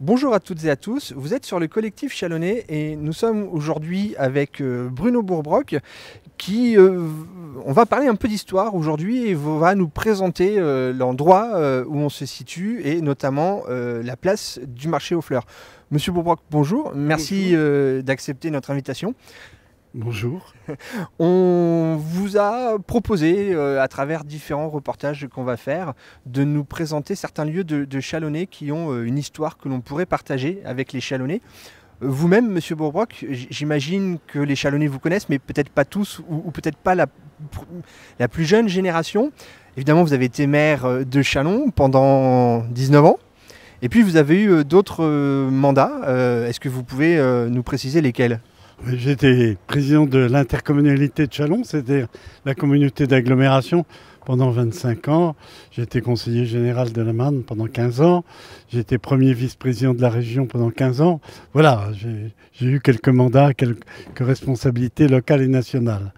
Bonjour à toutes et à tous, vous êtes sur le collectif Chalonnais et nous sommes aujourd'hui avec Bruno Bourbrock qui, on va parler un peu d'histoire aujourd'hui et va nous présenter l'endroit où on se situe et notamment la place du marché aux fleurs. Monsieur Bourbrock, bonjour, merci d'accepter notre invitation. Bonjour. On vous a proposé, à travers différents reportages qu'on va faire, de nous présenter certains lieux de Chalonnais qui ont une histoire que l'on pourrait partager avec les Chalonnais. Vous-même, Monsieur Bourbrock, j'imagine que les Chalonnais vous connaissent, mais peut-être pas tous, ou peut-être pas la plus jeune génération. Évidemment, vous avez été maire de Châlons pendant 19 ans. Et puis, vous avez eu d'autres mandats. Est-ce que vous pouvez nous préciser lesquels ? J'étais président de l'intercommunalité de Châlons, c'était la communauté d'agglomération pendant 25 ans. J'étais conseiller général de la Marne pendant 15 ans. J'étais premier vice-président de la région pendant 15 ans. Voilà, j'ai eu quelques mandats, quelques responsabilités locales et nationales.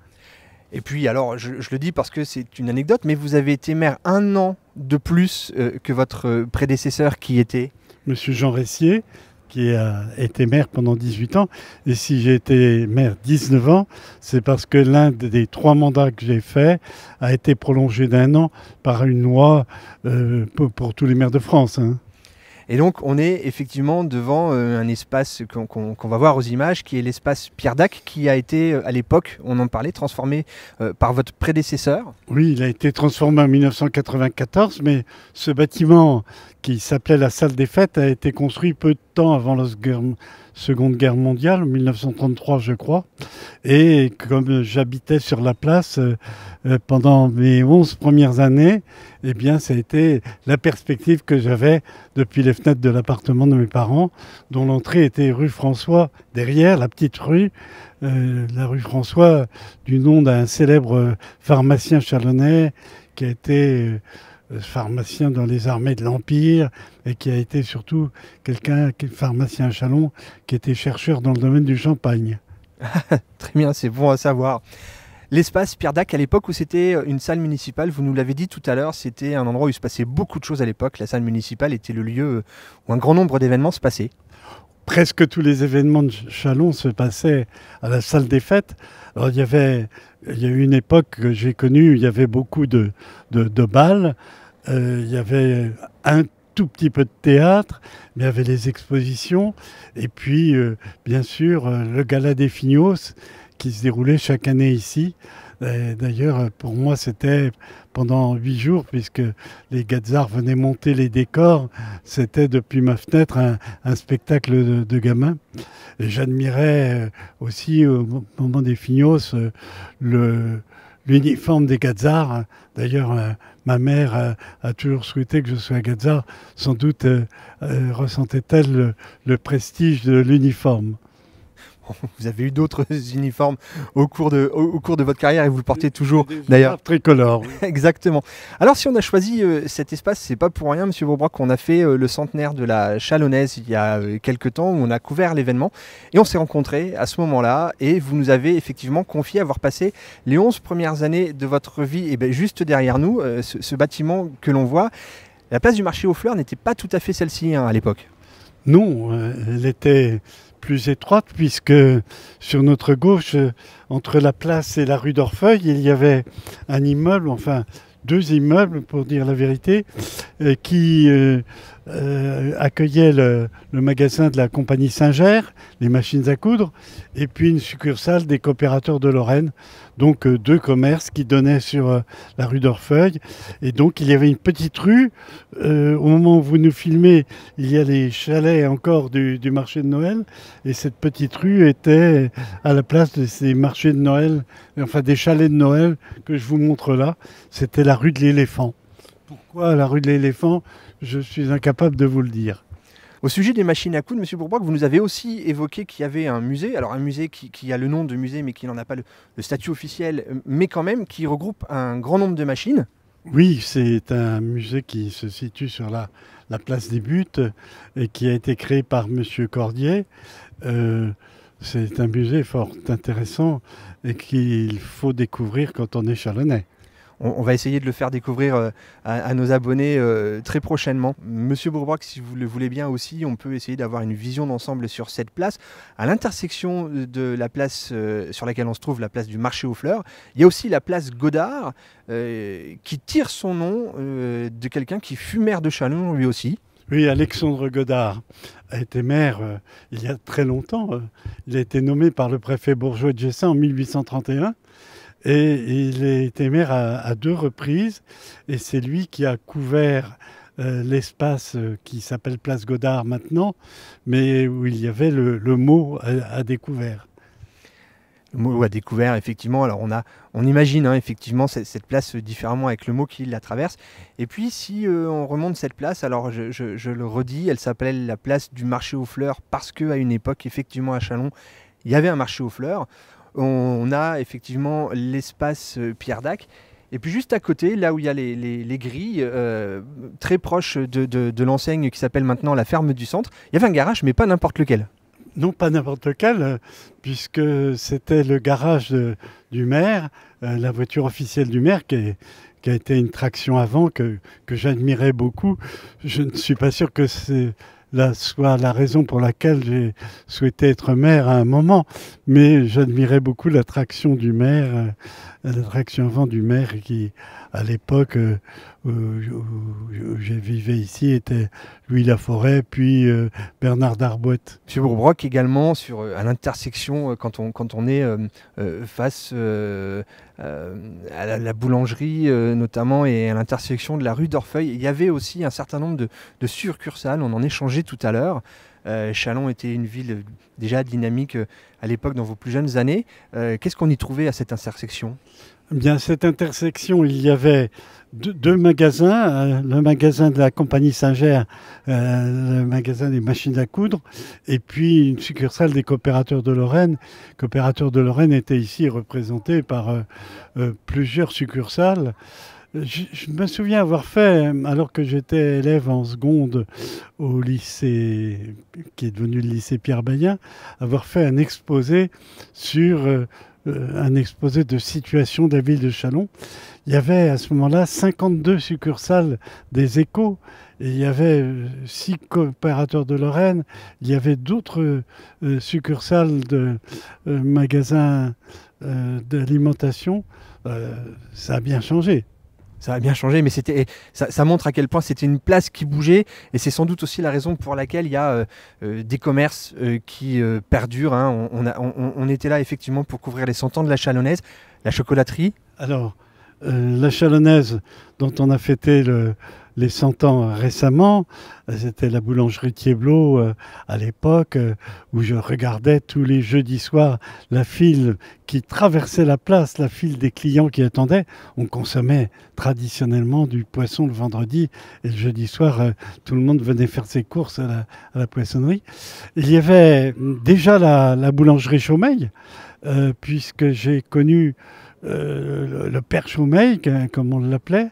Et puis, alors, je le dis parce que c'est une anecdote, mais vous avez été maire 1 an de plus que votre prédécesseur qui était Monsieur Jean Ressier, qui a été maire pendant 18 ans. Et si j'ai été maire 19 ans, c'est parce que l'un des 3 mandats que j'ai faits a été prolongé d'1 an par une loi pour tous les maires de France. Hein. Et donc, on est effectivement devant un espace qu'on va voir aux images, qui est l'espace Pierre Dac, qui a été, à l'époque, on en parlait, transformé par votre prédécesseur. Oui, il a été transformé en 1994, mais ce bâtiment qui s'appelait la salle des fêtes a été construit peu de temps avant la Seconde Guerre mondiale, en 1933 je crois. Et comme j'habitais sur la place pendant mes 11 premières années, eh bien ça a été la perspective que j'avais depuis les fenêtres de l'appartement de mes parents, dont l'entrée était rue François, derrière la petite rue, la rue François, du nom d'un célèbre pharmacien chalonnais qui a été pharmacien dans les armées de l'Empire et qui a été surtout pharmacien à Châlons, qui était chercheur dans le domaine du champagne. Très bien, c'est bon à savoir. L'espace Pierre Dac, à l'époque où c'était une salle municipale, vous nous l'avez dit tout à l'heure, c'était un endroit où il se passait beaucoup de choses à l'époque. La salle municipale était le lieu où un grand nombre d'événements se passaient. Presque tous les événements de Châlons se passaient à la salle des fêtes. Alors, il y a eu une époque que j'ai connue, il y avait beaucoup de bals, il y avait un tout petit peu de théâtre, mais il y avait les expositions, et puis bien sûr le gala des Fignos qui se déroulait chaque année ici. D'ailleurs, pour moi, c'était pendant 8 jours, puisque les Gazards venaient monter les décors. C'était depuis ma fenêtre un spectacle de et j'admirais aussi, au moment des Fignos, l'uniforme des Gazards. D'ailleurs, ma mère a toujours souhaité que je sois Gazard. Sans doute ressentait-elle le prestige de l'uniforme. Vous avez eu d'autres uniformes au cours de votre carrière et vous le portez toujours d'ailleurs. Tricolore. Oui. Exactement. Alors si on a choisi cet espace, c'est pas pour rien, Monsieur Bourbrock, qu'on a fait le centenaire de la Chalonnaise il y a quelques temps où on a couvert l'événement et on s'est rencontrés à ce moment-là et vous nous avez effectivement confié avoir passé les 11 premières années de votre vie et bien, juste derrière nous, ce bâtiment que l'on voit. La place du marché aux fleurs n'était pas tout à fait celle-ci à l'époque. Non, elle était plus étroite puisque sur notre gauche, entre la place et la rue d'Orfeuille, il y avait un immeuble, enfin 2 immeubles pour dire la vérité, qui accueillaient le magasin de la compagnie Singer, les machines à coudre, et puis une succursale des coopérateurs de Lorraine. Donc 2 commerces qui donnaient sur la rue d'Orfeuille. Et donc il y avait une petite rue. Au moment où vous nous filmez, il y a les chalets encore du marché de Noël. Et cette petite rue était à la place de ces marchés de Noël, enfin des chalets de Noël que je vous montre là. C'était la rue de l'Éléphant. Pourquoi la rue de l'Éléphant? Je suis incapable de vous le dire. Au sujet des machines à coudre, Monsieur Bourbrock, vous nous avez aussi évoqué qu'il y avait un musée, alors un musée qui a le nom de musée mais qui n'en a pas le statut officiel, mais quand même qui regroupe un grand nombre de machines. Oui, c'est un musée qui se situe sur la place des Buttes et qui a été créé par Monsieur Cordier. C'est un musée fort intéressant et qu'il faut découvrir quand on est chalonnais. on va essayer de le faire découvrir à nos abonnés très prochainement. Monsieur Bourbrock, si vous le voulez bien aussi, on peut essayer d'avoir une vision d'ensemble sur cette place. À l'intersection de la place sur laquelle on se trouve, la place du marché aux fleurs, il y a aussi la place Godard qui tire son nom de quelqu'un qui fut maire de Châlons lui aussi. Oui, Alexandre Godard a été maire il y a très longtemps. Il a été nommé par le préfet bourgeois de Gessin en 1831 et il a été maire à 2 reprises. Et c'est lui qui a couvert l'espace qui s'appelle Place Godard maintenant, mais où il y avait le mot à découvert. Le mot à découvert, effectivement. Alors on imagine effectivement cette place différemment avec le mot qui la traverse. Et puis si on remonte cette place, alors je le redis, elle s'appelait la place du marché aux fleurs parce qu'à une époque, effectivement à Châlons, il y avait un marché aux fleurs. On a effectivement l'espace Pierre Dac. Et puis juste à côté, là où il y a les grilles, très proche de l'enseigne qui s'appelle maintenant la ferme du centre, il y avait un garage, mais pas n'importe lequel. Non, pas n'importe lequel, puisque c'était le garage du maire, la voiture officielle du maire qui a été une traction avant que j'admirais beaucoup. Je ne suis pas sûr que là soit la raison pour laquelle j'ai souhaité être maire à un moment, mais j'admirais beaucoup la traction du maire, la traction avant du maire qui, à l'époque où je vivais ici, était Louis Laforêt, puis Bernard Darboët. Monsieur Bourbrock également, à l'intersection, quand on est face à la boulangerie notamment, et à l'intersection de la rue d'Orfeuille, il y avait aussi un certain nombre de succursales, on en échangeait tout à l'heure. Châlons était une ville déjà dynamique à l'époque dans vos plus jeunes années. Qu'est-ce qu'on y trouvait à cette intersection ? Eh bien, à cette intersection, il y avait deux magasins, le magasin de la compagnie Singer, le magasin des machines à coudre, et puis une succursale des coopérateurs de Lorraine. Coopérateurs de Lorraine était ici représenté par plusieurs succursales. Je me souviens avoir fait, alors que j'étais élève en seconde au lycée, qui est devenu le lycée Pierre Bayen, avoir fait un exposé sur un exposé de situation de la ville de Châlons. Il y avait à ce moment-là 52 succursales des Échos, et il y avait 6 coopérateurs de Lorraine, il y avait d'autres succursales de magasins d'alimentation. Ça a bien changé. Ça a bien changé, mais ça montre à quel point c'était une place qui bougeait, et c'est sans doute aussi la raison pour laquelle il y a des commerces qui perdurent. On était là effectivement pour couvrir les 100 ans de la Chalonnaise, la chocolaterie. Alors, la Chalonnaise, dont on a fêté les 100 ans récemment, c'était la boulangerie Thiéblot à l'époque, où je regardais tous les jeudis soirs la file qui traversait la place, la file des clients qui attendaient. On consommait traditionnellement du poisson le vendredi, et le jeudi soir, tout le monde venait faire ses courses à la poissonnerie. Il y avait déjà la boulangerie Chaumeil, puisque j'ai connu le père Chaumeil, comme on l'appelait,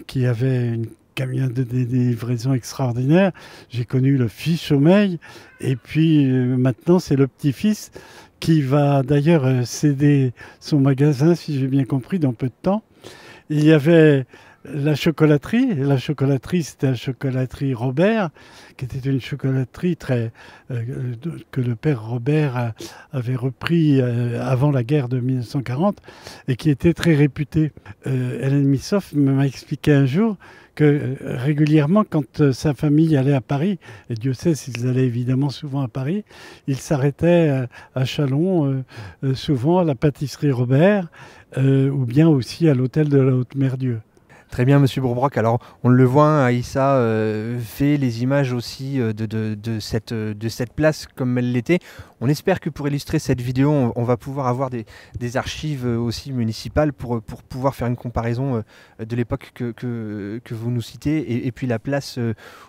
qui avait une camion de livraison extraordinaire. J'ai connu le fils Chaumeil, et puis maintenant c'est le petit-fils qui va d'ailleurs céder son magasin, si j'ai bien compris, dans peu de temps. Il y avait la chocolaterie. La chocolaterie, c'était la chocolaterie Robert, qui était une chocolaterie que le père Robert avait repris avant la guerre de 1940 et qui était très réputée. Hélène Missoff m'a expliqué un jour que régulièrement, quand sa famille allait à Paris, et Dieu sait s'ils allaient évidemment souvent à Paris, ils s'arrêtaient à Châlons, souvent à la pâtisserie Robert, ou bien aussi à l'hôtel de la Haute-Mer-Dieu. Très bien, monsieur Bourbrock. Alors, on le voit, Aïssa fait les images aussi de cette place comme elle l'était. On espère que pour illustrer cette vidéo, on va pouvoir avoir des archives aussi municipales pour pouvoir faire une comparaison de l'époque que vous nous citez et puis la place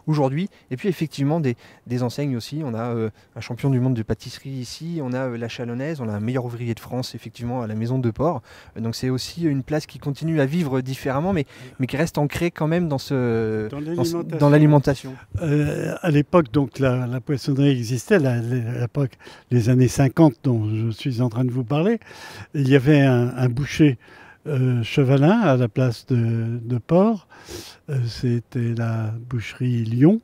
aujourd'hui. Et puis effectivement, des enseignes aussi. On a un champion du monde de pâtisserie ici, on a la Chalonnaise, on a un meilleur ouvrier de France effectivement à la Maison de Port. Donc c'est aussi une place qui continue à vivre différemment, mais qui reste ancrée quand même dans l'alimentation. À l'époque, donc la poissonnerie existait, à l'époque, les années 50 dont je suis en train de vous parler. Il y avait un boucher Chevalin, à la place de Port. C'était la boucherie Lyon.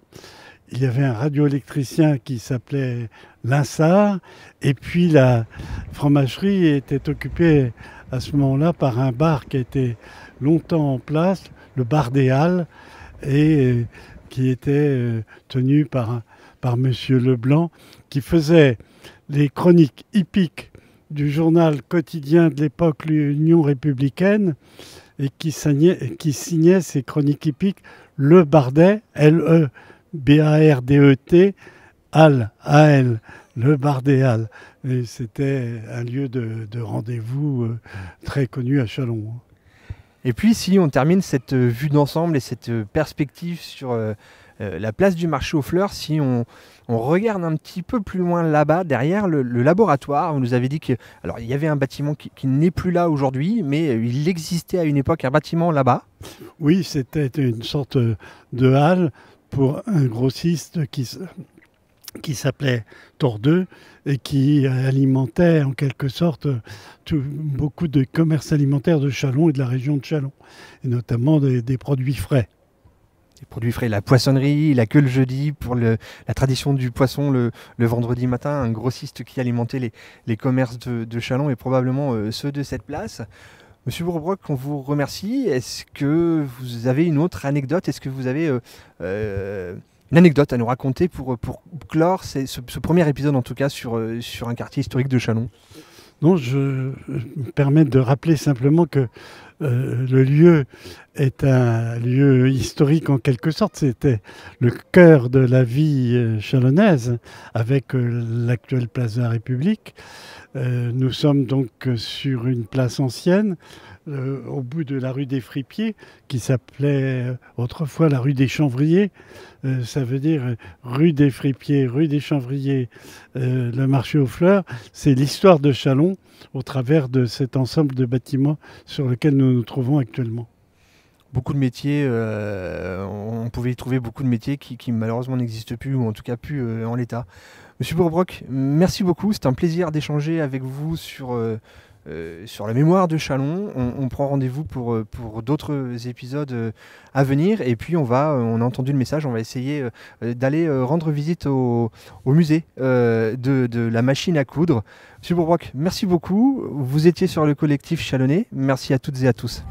Il y avait un radioélectricien qui s'appelait Linsart. Et puis la fromagerie était occupée à ce moment-là par un bar qui a été longtemps en place, le bar des Halles, et qui était tenu par Monsieur Leblanc, qui faisait les chroniques hippiques du journal quotidien de l'époque, l'Union républicaine, et qui signait ces chroniques hippiques Le Bardet, L-E-B-A-R-D-E-T, Halles, A-L, le bar des Halles. Et c'était un lieu de rendez-vous très connu à Châlons. Et puis si on termine cette vue d'ensemble et cette perspective sur la place du marché aux fleurs, si on regarde un petit peu plus loin là-bas, derrière le laboratoire, on nous avait dit qu'il y avait un bâtiment qui n'est plus là aujourd'hui, mais il existait à une époque un bâtiment là-bas. Oui, c'était une sorte de halle pour un grossiste qui s'appelait Tordeux et qui alimentait en quelque sorte beaucoup de commerces alimentaires de Châlons et de la région de Châlons, et notamment des produits frais. Les produits frais, la poissonnerie, la queue le jeudi, pour la tradition du poisson le vendredi matin, un grossiste qui alimentait les commerces de Châlons et probablement ceux de cette place. Monsieur Bourbrock, on vous remercie. Est-ce que vous avez une autre anecdote? Est-ce que vous avez une anecdote à nous raconter pour clore ce premier épisode, en tout cas, sur un quartier historique de Châlons? Non, je me permets de rappeler simplement que le lieu est un lieu historique en quelque sorte. C'était le cœur de la vie chalonnaise avec l'actuelle place de la République. Nous sommes donc sur une place ancienne, au bout de la rue des Fripiers, qui s'appelait autrefois la rue des Chanvriers. Ça veut dire rue des Fripiers, rue des Chanvriers, le marché aux fleurs. C'est l'histoire de Châlons au travers de cet ensemble de bâtiments sur lequel nous nous trouvons actuellement. Beaucoup de métiers, on pouvait y trouver beaucoup de métiers qui malheureusement n'existent plus, ou en tout cas plus en l'état. Monsieur Bourbrock, merci beaucoup, c'est un plaisir d'échanger avec vous sur la mémoire de Châlons. On prend rendez-vous pour d'autres épisodes à venir, et puis on a entendu le message, on va essayer d'aller rendre visite au musée de la machine à coudre. Monsieur Bourbrock, merci beaucoup, vous étiez sur le collectif chalonnais, merci à toutes et à tous.